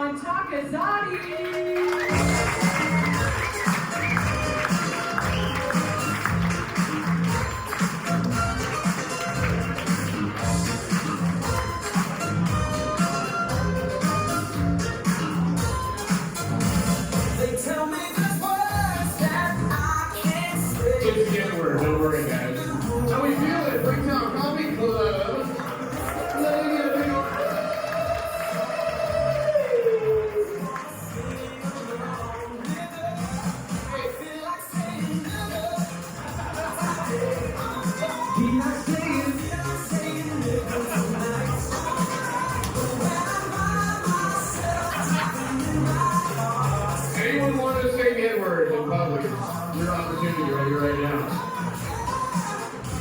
Kayvon Taghizadeh. It's the N-word, don't worry guys. How we feeling? Bricktown Comedy Club. Let me get a big old... Anyone want to say the N-word in public? Your opportunity right now.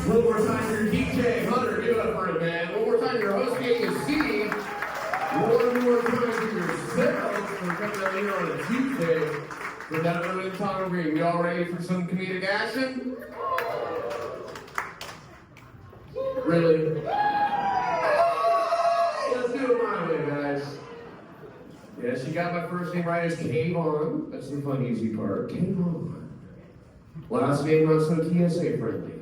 One more time, your DJ, Hunter, give it up for it, man. One more time, your host, OKC. One more time to yourself for coming out here on a Tuesday for that early time green. We all ready for some comedic action? Really? Let's do it my way, guys. Yeah, she got my first name right as Kayvon. That's the fun, easy part. Kayvon. Last name not so TSA friendly.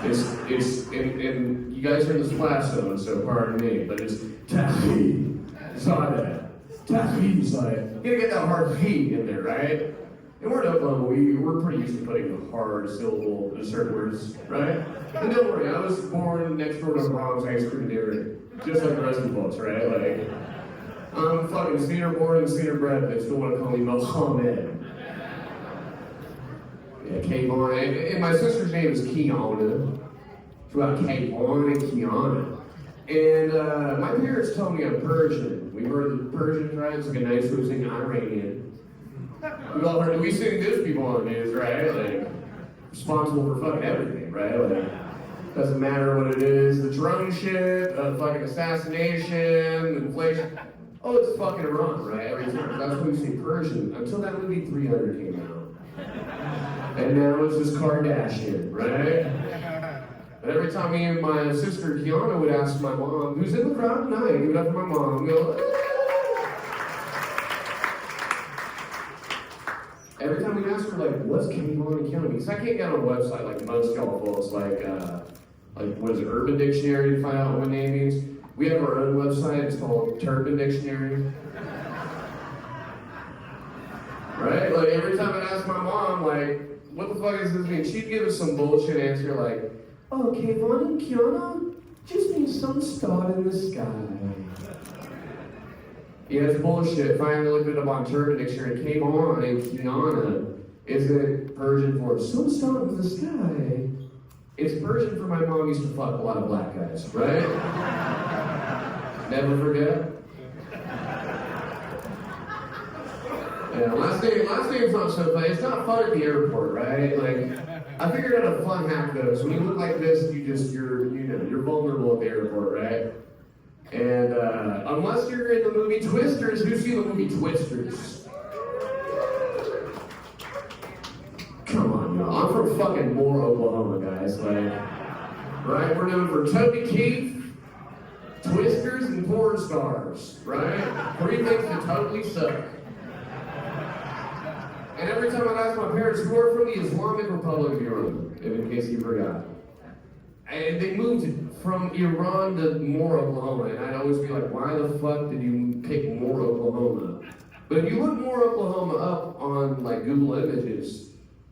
And you guys are in the splash zone, so pardon me, but it's Taghizadeh. Taghizadeh. You gotta get that hard P in there, right? And we're in Oklahoma, we're pretty used to putting a hard syllable in certain words, right? And don't worry, I was born next door to a Bronx ice cream dealer, just like the rest of the folks, right? Like, I'm fucking Cedar born and Cedar bred, they still want to call me Mohammed. Yeah, Kayvon, and my sister's name is Kiana. It's about Kayvon and Kiana. And my parents told me I'm Persian. We heard the Persians, right? It's like a nice losing Iranian. We all heard, we sing this people on the news, right? Like, responsible for fucking everything, right? Like, doesn't matter what it is, the drone shit, fucking assassination, inflation. Oh, it's fucking Iran, right? Every time. That's why we say Persian. Until that movie 300 came out. And now it's just Kardashian, right? And every time me and my sister Kiana would ask my mom, who's in the crowd tonight, give it up for my mom, and go, every time we'd ask her, like, what's Kayvon and Kiana? Because I can't get on a website like most y'all folks, like what is it, Urban Dictionary to find out what name means. We have our own website, it's called Turban Dictionary. Right? Like, every time I'd ask my mom, like, what the fuck does this mean? She'd give us some bullshit answer like, oh, Kayvon and Kiana just means some star in the sky. Yeah, it's bullshit. Finally looked it up on Turban Dictionary. Kayvon and Kiana isn't Persian for some star in the sky. It's Persian for my mom used to fuck a lot of black guys, right? Never forget. Yeah, last name's not so funny. It's not fun at the airport, right? Like, I figured out a fun hack though. So when you look like this, you're vulnerable at the airport, right? And unless you're in the movie Twisters, who's seen the movie Twisters? Come on, y'all. I'm from fucking Moore, Oklahoma, guys. Like, right? We're known for Toby Keith, Twisters, and porn stars, right? 3 things that totally suck. And every time I'd ask my parents, who are from the Islamic Republic of Iran, in case you forgot. And they moved from Iran to Moore, Oklahoma, and I'd always be like, why the fuck did you pick Moore, Oklahoma? But if you look Moore, Oklahoma up on like Google Images,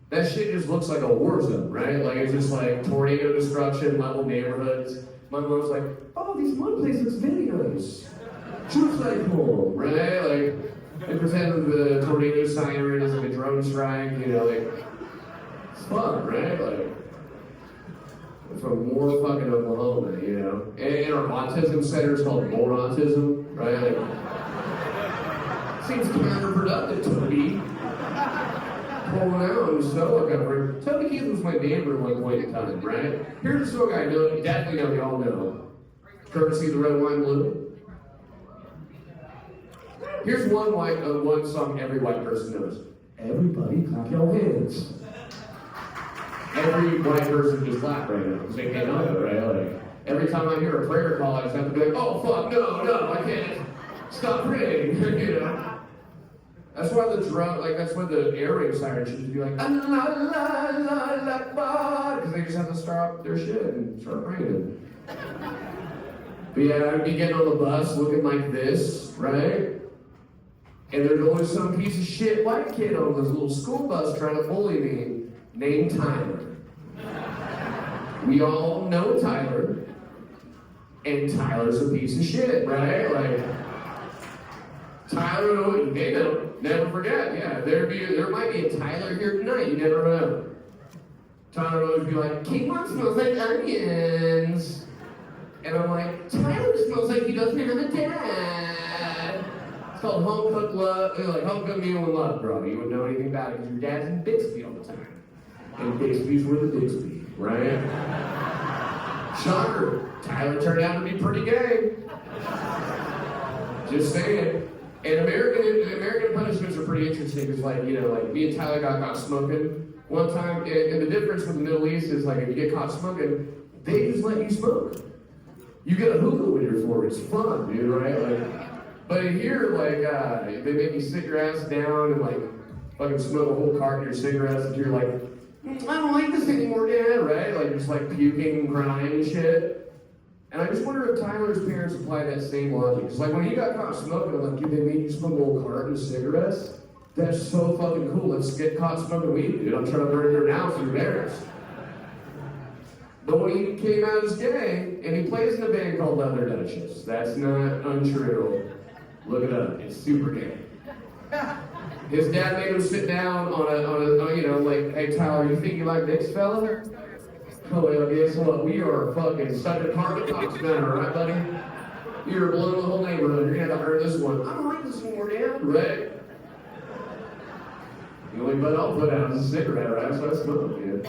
that shit just looks like a war zone, right? Like it's just like tornado destruction, level neighborhoods. My mom's like, oh, this one place looks very nice. Just like home, right? Like, they pretend the tornado siren is like a drone strike, like, it's fun, right? Like, from Moore fucking Oklahoma, And our autism center is called More Autism, right? Like, seems counterproductive, Toby. Pulling out and solo cover. Toby Keith was my neighbor at one point in time, right? Here's a song I know, definitely know, y'all know. Courtesy of the Red, Wine, Blue. Here's one song every white person knows. Everybody clap your hands. Every white person just clap right now because they can't know it, right? Like, every time I hear a prayer call, I just have to be like, oh fuck, no, I can't. Stop praying, you know. That's why that's why the air raid siren should be like, la la la la la, because they just have to stop their shit and start praying. But yeah, I'd be getting on the bus looking like this, right? And there's always some piece of shit white kid on this little school bus trying to bully me, named Tyler. We all know Tyler, and Tyler's a piece of shit, right? Like, Tyler, they know, never forget, yeah. There might be a Tyler here tonight, you never know. Tyler would always be like, Kayvon smells like onions. And I'm like, Tyler smells like he doesn't have a dad. It's called home cooked love, like home cooked meal and love, bro. You wouldn't know anything about it because your dad's in Bixby all the time. And Bixby's were the Bixby, right? Shocker, Tyler turned out to be pretty gay. Just saying. And American punishments are pretty interesting because, like, you know, like me and Tyler got caught smoking one time, and the difference with the Middle East is, like, if you get caught smoking, they just let you smoke. You get a hookah when you're four. It's fun, dude, right? Like, but here, like, they make you sit your ass down and, like, fucking smoke a whole carton of your cigarettes until you're like, I don't like this anymore, Dad, right? Like, just like puking and crying and shit. And I just wonder if Tyler's parents apply that same logic. Because, like, when he got caught smoking, I'm like, dude, they made you smoke a whole carton of cigarettes? That's so fucking cool. Let's get caught smoking weed, dude. I'm trying to burn your house and embarrassed. But when he came out as gay, and he plays in a band called Leather Duchess. That's not untrue. Look it up. It's super gay. His dad made him sit down on a you know, like, hey, Tyler, you think you like this fella? Oh, well, guess what? We are fucking such a carpet talks manner, right, buddy? You're blowing the whole neighborhood. You're gonna have to earn this one. I don't like this anymore, Dad. Right? The only butt I'll put out is a cigarette, right? So I smoke, dude.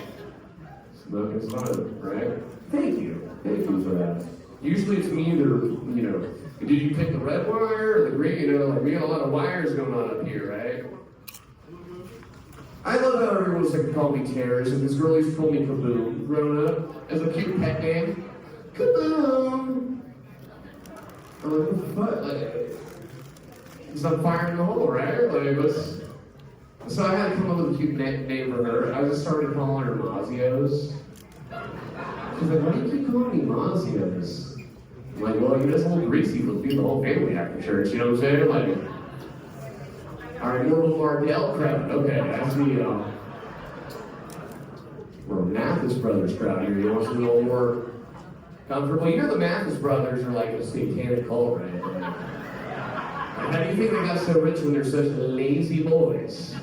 Smoking's fun, right? Thank you. Thank you for that. Usually it's me either, you know, did you pick the red wire or the green? You know, like, we got a lot of wires going on up here, right? I love how everyone's like call me Terrence, and this girl used to call me Kaboom growing up as a cute pet name. Kaboom! I'm like, what the fuck? Like, because I'm firing the hole, right? Like, what's... So I had to come up with a cute name for her. I just started calling her Mazios. She's like, why do you keep calling me Mazios? I'm like, well, you're just a little greasy for the whole family after church, you know what I'm saying? Like, all right, more little Mardell crowd. Okay, that's the, we're a Mathis Brothers crowd here. You want something a little more comfortable? You know the Mathis Brothers are like a satanic cult, right? How do you think they got so rich when they're such lazy boys?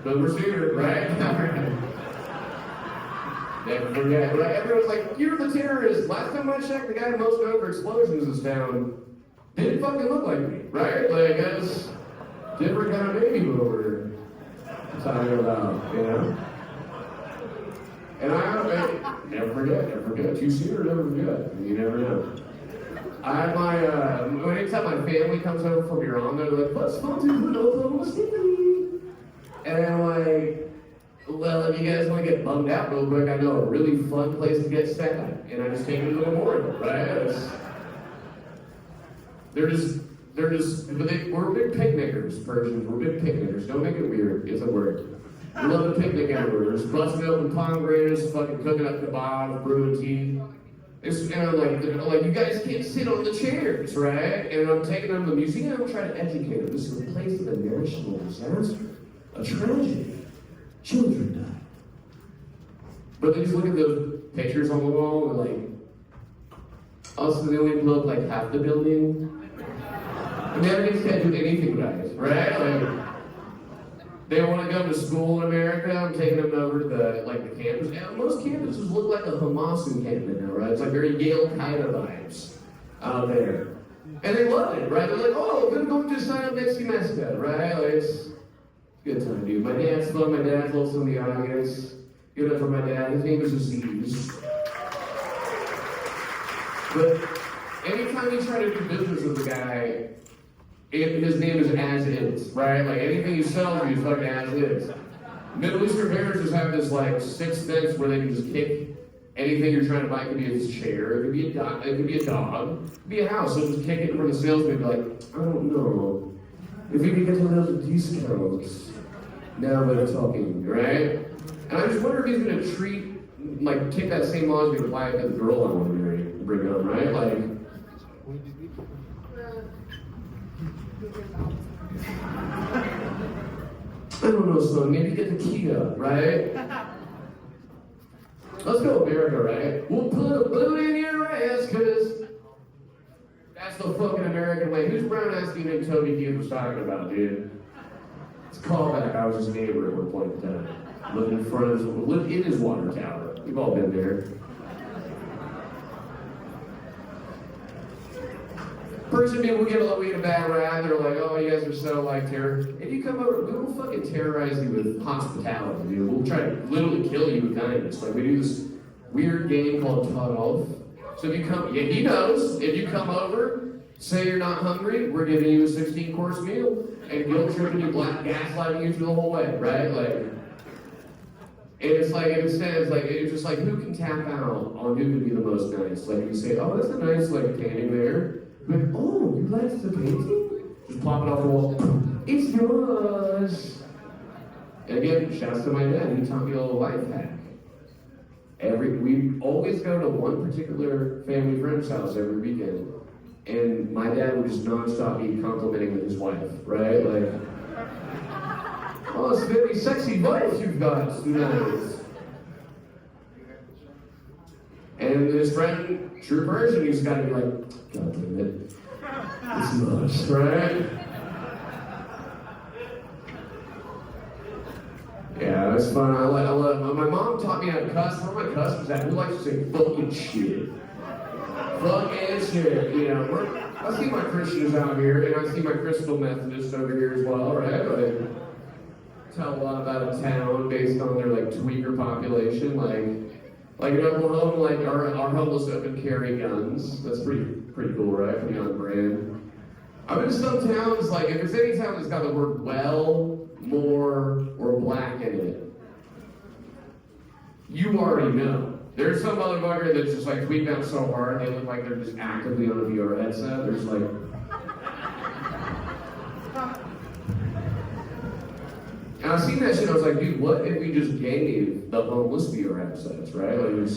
But we're here, right? Never forget. Right? Everyone's like, you're the terrorist. Last time I checked, the guy most known for explosions in this town didn't fucking look like me, right? Like, that's different kind of baby boomer talking about, you know? And I never forget. You see or never forget. You never know. I have my, anytime my family comes over from Iran, they're like, what's fun to do in Oklahoma City? And I'm like, well, if you guys want to get bummed out real quick, I know a really fun place to get sad. And I just take you to the memorial, right? We're big picnickers, Persians. We're big picnickers. Don't make it weird. It's a word. We love to picnic everywhere. There's busting open pomegranates, fucking cooking up kebabs, brewing tea. And I'm like, you guys can't sit on the chairs, right? And I'm taking them to the museum, I'm trying to educate them. This is a place of a national disaster, a tragedy. Children died. But they just look at those pictures on the wall and like, also they only blow up like half the building. Americans can't do anything right? Like, they want to go to school in America. I'm taking them over to the campus. Yeah, most campuses look like a Hamas encampment now, right? It's like very Yale Qaeda vibes out there. And they love it, right? They're like, oh, we're going to sign up next semester, right? Like, it's a good time, dude. My dad's fun. My dad's also in the audience. Give it up for my dad. His name is Aziz. But anytime you try to do business with the guy, his name is as is, right? Like anything he sells you is fucking as is. Middle Eastern parents just have this like sixth sense where they can just kick Anything you're trying to buy, it could be a chair, it could be a dog, it could be a house. So just kick it from the salesman and be like, I don't know. If we could get a little discount. Now we're talking, right? And I just wonder if he's gonna take that same law as me to buy it as a girl I want to marry, bring up, right? Like, I don't know, son, maybe get the Kia, right? Let's go America, right? We'll put a boot in your ass, cause that's the fucking American way. Who's brown ass do you think Toby Keith was talking about, dude? It's a callback. I was his neighbor at one point in time. Lived in his water tower. We've all been there. Person people we get a bad rap. They're like, oh, you guys are so like terror. If you come over, we will fucking terrorize you with hospitality, dude. We'll try to literally kill you with kindness. Like we do this weird game called Tug Off. So if you come, yeah, he knows. If you come over, say you're not hungry, we're giving you a 16-course meal and guilt tripping you, gaslighting you through the whole way, right? Like, and it's like, it's just like, who can tap out on who can be the most nice? Like, you say, oh, that's a nice, like, painting there. Like, oh, you like the painting? Just pop it off the wall. It's yours. And again, shouts to my dad. He taught me a little life hack. We always go to one particular family friend's house every weekend. And my dad would just nonstop be complimenting his wife, right? Like, oh, it's a very sexy wife you've got tonight. And this friend, true Persian, he's got to be like, God damn it, it's much, right? Yeah, that's fun. I love my mom taught me how to cuss. Where my cuss was at, we like to say fucking shit. Fucking shit, you know. I see my Christians out here, and I see my Crystal Methodists over here as well, right? Like, tell a lot about a town based on their like tweaker population. Like in Oklahoma, like our homeless open carry guns. That's pretty cool, right? Pretty on brand. I've been to some towns, like if there's any town that's got the word well, more, or black in it, you already know. There's some motherfucker that's just like tweaked out so hard they look like they're just actively on a VR headset. There's like and I've seen that shit, I was like, dude, what if we just gave the homeless VR headsets, right? Like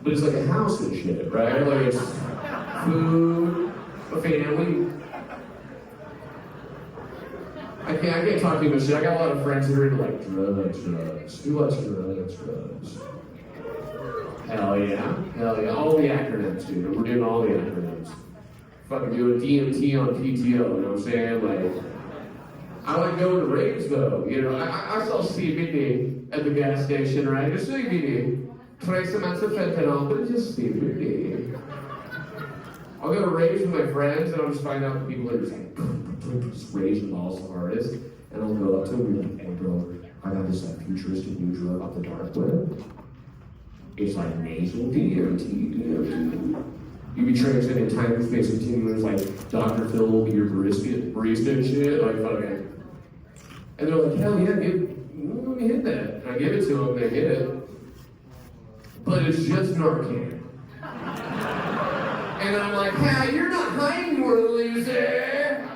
but it's like a house and shit, right? Like it's food, a family. I can't talk too much shit. I got a lot of friends who are into like drugs. Who likes drugs? Hell yeah. All the acronyms, dude. We're doing all the acronyms. Fucking doing DMT on PTO, you know what I'm saying? Like, I like going to raves though. You know, I saw CBD at the gas station, right? Just CBD. Trace amounts of fentanyl, but it's just CBD. I'll go to raves with my friends and I'll just find out people are just like, just raging balls the hardest. And I'll go up to them and be like, hey bro, I got this like futuristic new drug off the dark web. It's like nasal DMT. You be transcending time and space continuums like Dr. Phil will be your barista and shit. Like, okay. And they're like, hell yeah, let me hit that. And I give it to them, they get it. But it's just Narcan. And I'm like, hey, you're not high anymore, loser.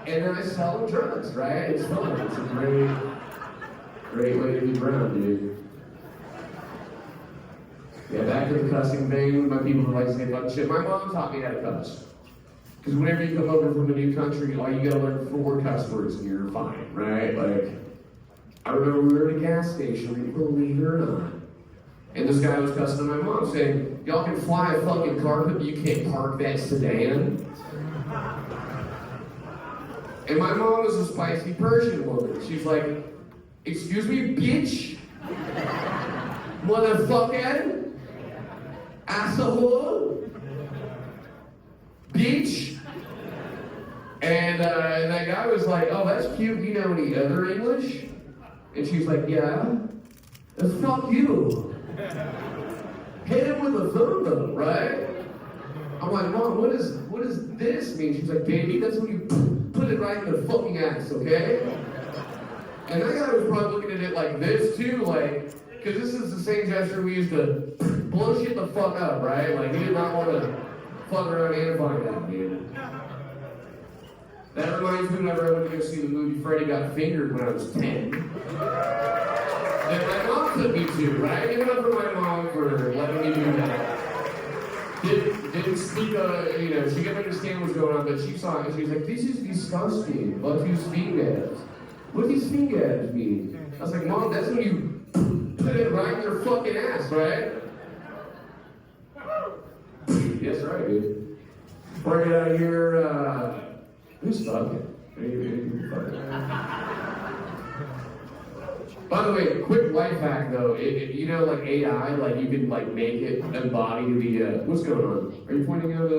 And then I sell them drugs, right? It's fun. It's a great way to be brown, dude. Yeah, back to the cussing thing. My people who like to say fucking shit. My mom taught me how to cuss. Because whenever you come over from a new country, all you gotta learn 4 cuss words and you're fine, right? Like, I remember we were at a gas station, believe it or not. And this guy was cussing at my mom saying, y'all can fly a fucking carpet, but you can't park that sedan. And my mom was a spicy Persian woman. She's like, excuse me, bitch? Motherfucker? Asshole? Bitch? And that guy was like, oh, that's cute. You know any other English? And she's like, yeah. Fuck you. Hit him with a thumb though, right? I'm like, Mom, what does this mean? She's like, baby, that's when you put it right in the fucking ass, okay? And that guy was probably looking at it like this too, like, Because this is the same gesture we used to blow shit the fuck up, right? Like, he did not want to fuck around and find out, dude. That reminds me whenever I went to go see the movie Freddy Got Fingered when I was 10. And my mom took me to, right? Give it up for my mom for letting me do that. Didn't speak, she didn't understand what's going on, but she saw it and she was like, this is disgusting. What his fingers? What his fingers mean? I was like, Mom, that's when you put it right in your fucking ass, right? Yes, right, dude. Before I get out of here, who's fucking? By the way, quick life hack though, you know, like AI, like you can like make it embody the, what's going on? Are you pointing out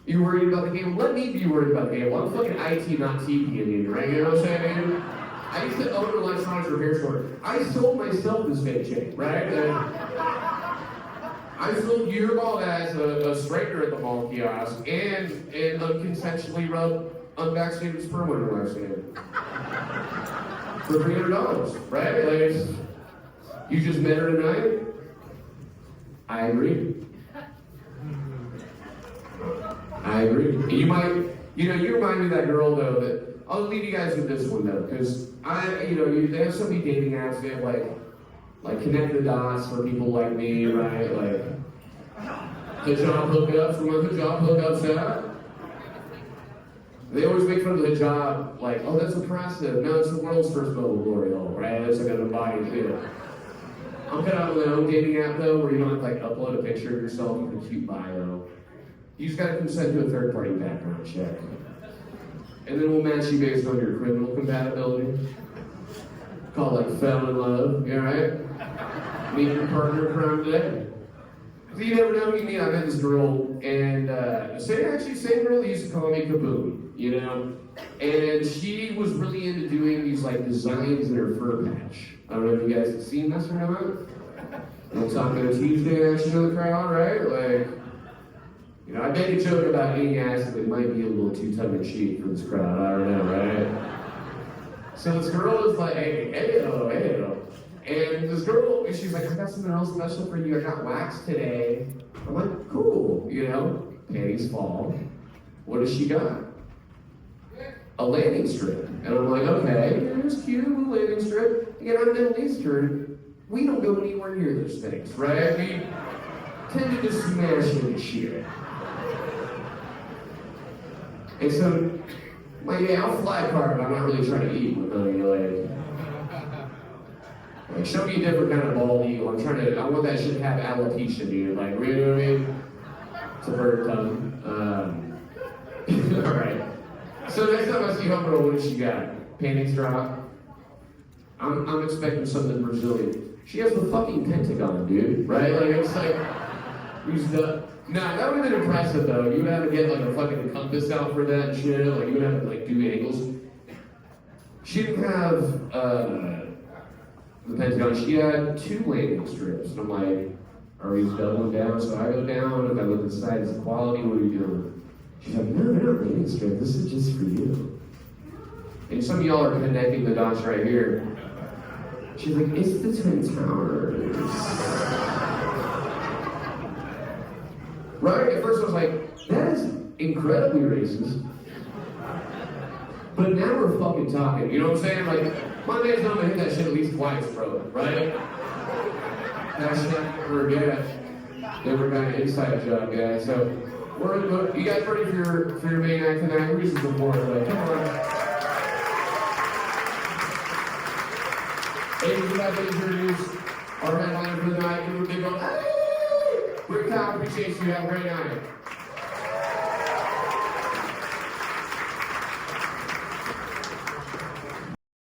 you worried about the game? Let me be worried about the game. Well, I'm fucking IT, not TP in you, right? You know what I'm saying, dude? I used to own an electronics repair store. I sold myself this fake chain, right? I sold Gearball as a straightener at the mall kiosk and unconsensually rubbed unvaccinated sperm on your last name. For $300, right? Like, you just met her tonight? I agree. I agree. You remind me of that girl though that, I'll leave you guys with this one though, because they have so many dating apps, they have like connect the dots for people like me, right? Like, hijab hookups, remember hijab hookups at? They always make fun of the hijab, like, oh, that's oppressive. No, it's the world's first mobile glory hole, right? It's like an embodied thing. I'm kind of on my own dating app, though, where you don't have to, like, upload a picture of yourself with a cute bio. You just gotta consent to a third-party background check. And then we'll match you based on your criminal compatibility. Call it, like, fell in love, you alright? Meet your partner in crime today. So you never know who you meet. I met this girl, and same girl that used to call me Kaboom, you know? And she was really into doing these like designs in her fur patch. I don't know if you guys have seen this or not. I'm talking a Tuesday action in the crowd, right? Like, I made a joke about eating ass that might be a little too tongue-in-cheek for this crowd. I don't know, right? So this girl is like, hey. And this girl, she's like, I got something else special for you. I got wax today. I'm like, cool, panties fall. What does she got? A landing strip. And I'm like, okay, here's cute, a little landing strip. Again, I'm Middle Eastern. We don't go anywhere near those things, right? We tend to just smash into shit. And so, I'll fly a car, but I'm not really trying to eat with like, show me a different kind of bald eagle. I want that shit to have alopecia, dude. Like, you know what I mean? It's a bird tongue. Alright. So next time I see Homegirl, what does she got? Panties drop. I'm expecting something Brazilian. She has the fucking Pentagon, dude. Right? Like, it's like, who's the... Nah, that would have been impressive, though. You would have to get, like, a fucking compass out for that and shit. Like, you would have to, like, do angles. She didn't have, the Pentagon, she had 2 landing strips. And I'm like, are we doubling down? So I go down, if I look inside, is the quality, what are you doing? She's like, no, they're not landing strips, this is just for you. And some of y'all are connecting the dots right here. She's like, it's the Twin Towers. Right? At first I was like, that is incredibly racist. But now we're fucking talking, you know what I'm saying? Like, my man's not gonna hit that shit at least twice, bro, right? That's never good. Never got an inside job, guys. So, you guys ready for your main act tonight? Reasons before, like, come on. Hey, would you like to introduce our headliner for the night? Give him a big old, hey! Bricktown, appreciate you. Have a great night.